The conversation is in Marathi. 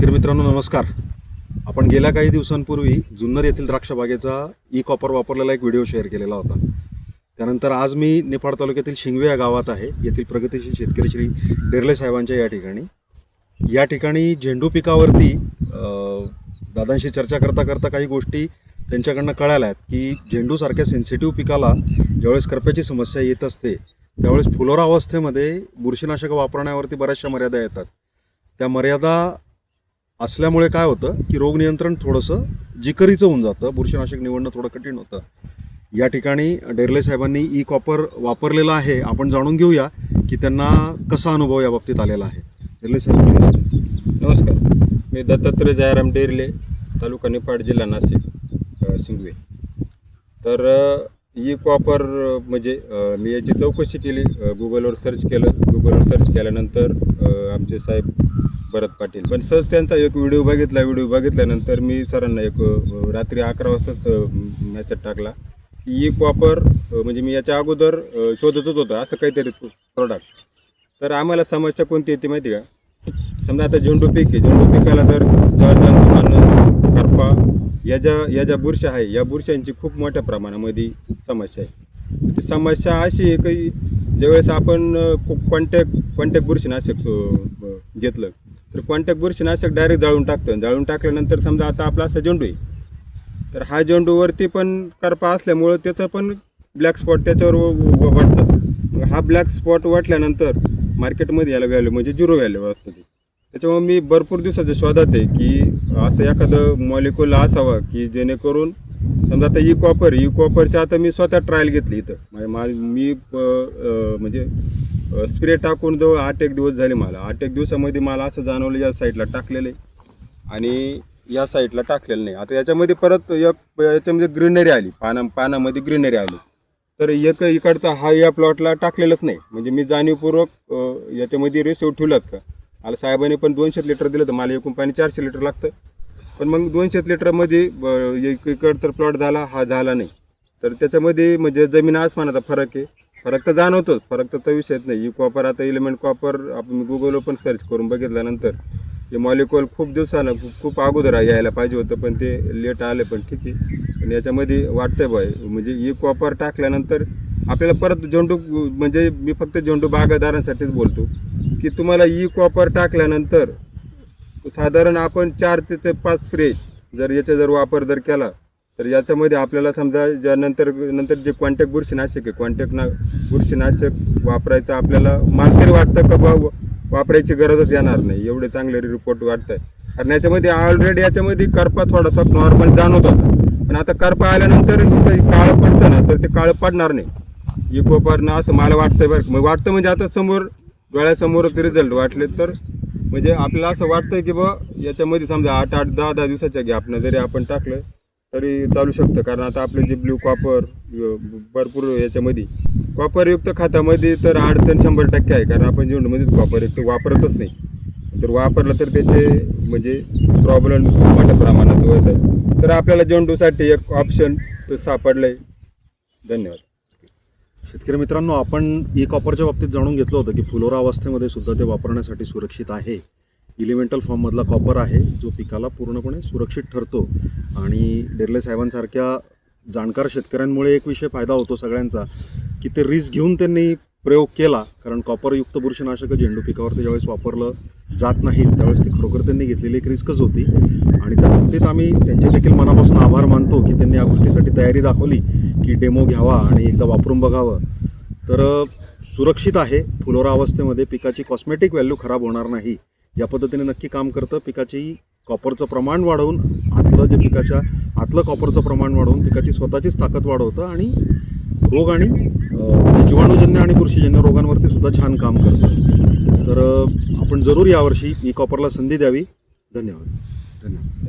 शेतकरी मित्रांनो नमस्कार. आपण गेल्या काही दिवसांपूर्वी जुन्नर येथील द्राक्ष बागेचा ई कॉपर वापरलेला एक व्हिडिओ शेअर केलेला होता. त्यानंतर आज मी निफाड तालुक्यातील शिंगवे या गावात आहे. येथील प्रगतिशील शेतकरी श्री डेरले साहेबांच्या या ठिकाणी झेंडू पिकावरती दादांशी चर्चा करता करता काही गोष्टी त्यांच्याकडनं कळाल्या आहेत की झेंडूसारख्या सेन्सिटिव्ह पिकाला ज्यावेळेस करप्याची समस्या येत असते त्यावेळेस फुलोरा अवस्थेमध्ये बुरशीनाशक वापरण्यावरती बऱ्याचशा मर्यादा येतात. त्या मर्यादा असल्यामुळे काय होतं की रोग नियंत्रण थोडंसं जिकरीचं होऊन जातं, बुरशीनाशक निवडणं थोडं कठीण होतं. या ठिकाणी डेरले साहेबांनी ई कॉपर वापरलेलं आहे. आपण जाणून घेऊया की त्यांना कसा अनुभव या बाबतीत आलेला आहे. डेरले साहेब नमस्कार. मी दत्तात्रय जयराम डेरले, तालुका निफाड, जिल्हा नाशिक, शिंगवे. तर ई कॉपर म्हणजे मी याची चौकशी केली, गुगलवर सर्च केल्यानंतर आमचे साहेब भरत पाटील, पण सहज त्यांचा एक व्हिडिओ बघितल्यानंतर मी सरांना एक रात्री 11 वाजताच मेसेज टाकला की ई कॉपर म्हणजे मी याच्या अगोदर शोधतच होतं असं काहीतरी प्रोडक्ट. तर आम्हाला समस्या कोणती येते माहिती का, समजा आता झेंडू पीक आहे, झेंडू पिकाला जर जळजंतू, करपा या ज्या बुरशा आहे, या बुरशांची खूप मोठ्या प्रमाणामध्ये समस्या आहे. ती समस्या अशी आहे की ज्यावेळेस आपण कॉन्टॅक्ट बुरशीनाशक घेतलं तर कॉन्टॅक्ट बुरशीनाशक डायरेक्ट जाळून टाकल्यानंतर समजा आता आपला असा झेंडू आहे, तर हा झेंडूवरती पण करपा असल्यामुळं त्याचं पण ब्लॅक स्पॉट त्याच्यावर वाटतात. हा ब्लॅक स्पॉट वाटल्यानंतर मार्केटमध्ये याला व्हॅल्यू म्हणजे 0 व्हॅल्यू असतं. त्याच्यामुळे मी भरपूर दिवसाच्या शोधात आहे की असं एखादं मॉलिक्यूल असावा की जेणेकरून समजा आता ई कॉपरची आता मी स्वतः ट्रायल घेतली इथं. मी म्हणजे स्प्रे टाकून जवळ 8 दिवस झाले. मला 8 दिवसामध्ये मला असं जाणवलं या साईडला टाकलेलं आहे आणि या साईडला टाकलेलं नाही. आता याच्यामध्ये परत याच्यामध्ये ग्रीनरी आली, पानामध्ये ग्रीनरी आली. तर इकडचा हा या प्लॉटला टाकलेलंच नाही. म्हणजे मी जाणीवपूर्वक याच्यामध्ये रेशो ठेवलात का. मला साहेबांनी पण 200 लिटर दिलं, तर मला एकूण पाणी 400 लिटर लागतं. पण मग 200 लिटरमध्ये इकडं तर प्लॉट झाला, हा झाला नाही. तर त्याच्यामध्ये म्हणजे जमीन आसमानाचा फरक आहे. फरक तर जाणवतोच, फरक तर विषयच नाही. ई कॉपर आता एलिमेंट कॉपर आपण गुगलवर पण सर्च करून बघितल्यानंतर हे मॉलिक्यूल खूप दिवसानं खूप अगोदर यायला पाहिजे होतं, पण ते लेट आले. पण ठीक आहे. पण याच्यामध्ये वाटतंय बाय म्हणजे ई कॉपर टाकल्यानंतर आपल्याला परत झेंडू म्हणजे मी फक्त झेंडू बागायतदारांसाठीच बोलतो की तुम्हाला ई कॉपर टाकल्यानंतर साधारण आपण 4 ते 5 स्प्रे जर वापर केला तर याच्यामध्ये आपल्याला समजा नंतर जे कॉन्टॅक्ट बुरशीनाशक आहे, बुरशीनाशक वापरायचं आपल्याला मला तरी वाटतं का बा वापरायची गरजच येणार नाही, एवढे चांगले रिपोर्ट वाटत आहे. कारण याच्यामध्ये ऑलरेडी याच्यामध्ये करपा थोडासा नॉर्मल जाणवत होता, पण आता करपा आल्यानंतर काळं पडतं ना, तर ते काळं पडणार नाही ई कॉपरनं असं मला वाटतंय. बरं मग वाटतं म्हणजे आता डोळ्यासमोरच रिझल्ट वाटले तर म्हणजे आपल्याला असं वाटतं की बा याच्यामध्ये समजा 8 10 दिवसाच्या गॅपनं जरी आपण टाकलं तरी चालू शकतं. कारण आता आपले जे ब्ल्यू कॉपर भरपूर याच्यामध्ये कॉपरयुक्त खतामध्ये तर अडचण 100% आहे. कारण आपण झेंडूमध्येच कॉपरयुक्त वापरतच नाही. तर वापरलं तर त्याचे म्हणजे प्रॉब्लेम मोठ्या प्रमाणात होत आहे. तर आपल्याला झेंडूसाठी एक ऑप्शन सापडलं आहे. धन्यवाद. शेतकरी मित्रांनो, आपण ई कॉपरच्या बाबतीत जाणून घेतलं होतं की फुलोरा अवस्थेमध्ये सुद्धा ते वापरण्यासाठी सुरक्षित आहे. इलिमेंटल फॉर्ममधला कॉपर आहे जो पिकाला पूर्णपणे सुरक्षित ठरतो. आणि डेरले साहेबांसारख्या जाणकार शेतकऱ्यांमुळे एक विषय फायदा होतो सगळ्यांचा की ते रिस्क घेऊन त्यांनी प्रयोग केला. कारण कॉपरयुक्त बुरशीनाशक झेंडू पिकावरती ज्यावेळेस वापरलं जात नाही त्यावेळेस ती खरोखर त्यांनी घेतलेली एक रिस्कच होती. आणि त्या बाबतीत आम्ही त्यांचे देखील मनापासून आभार मानतो की त्यांनी या गोष्टीसाठी तयारी दाखवली की डेमो घ्यावा आणि एकदा वापरून बघावं. तर सुरक्षित आहे. फुलोरा अवस्थेमध्ये पिकाची कॉस्मेटिक व्हॅल्यू खराब होणार नाही या पद्धतीने नक्की काम करतं. पिकाची कॉपरचं प्रमाण वाढवून आतलं कॉपरचं प्रमाण वाढवून पिकाची स्वतःचीच ताकद वाढवतं आणि रोग आणि जीवाणूजन्य आणि बुरशीजन्य रोगांवरती सुद्धा छान काम करतं. तर आपण जरूर यावर्षी ई कॉपरला संधी द्यावी. धन्यवाद.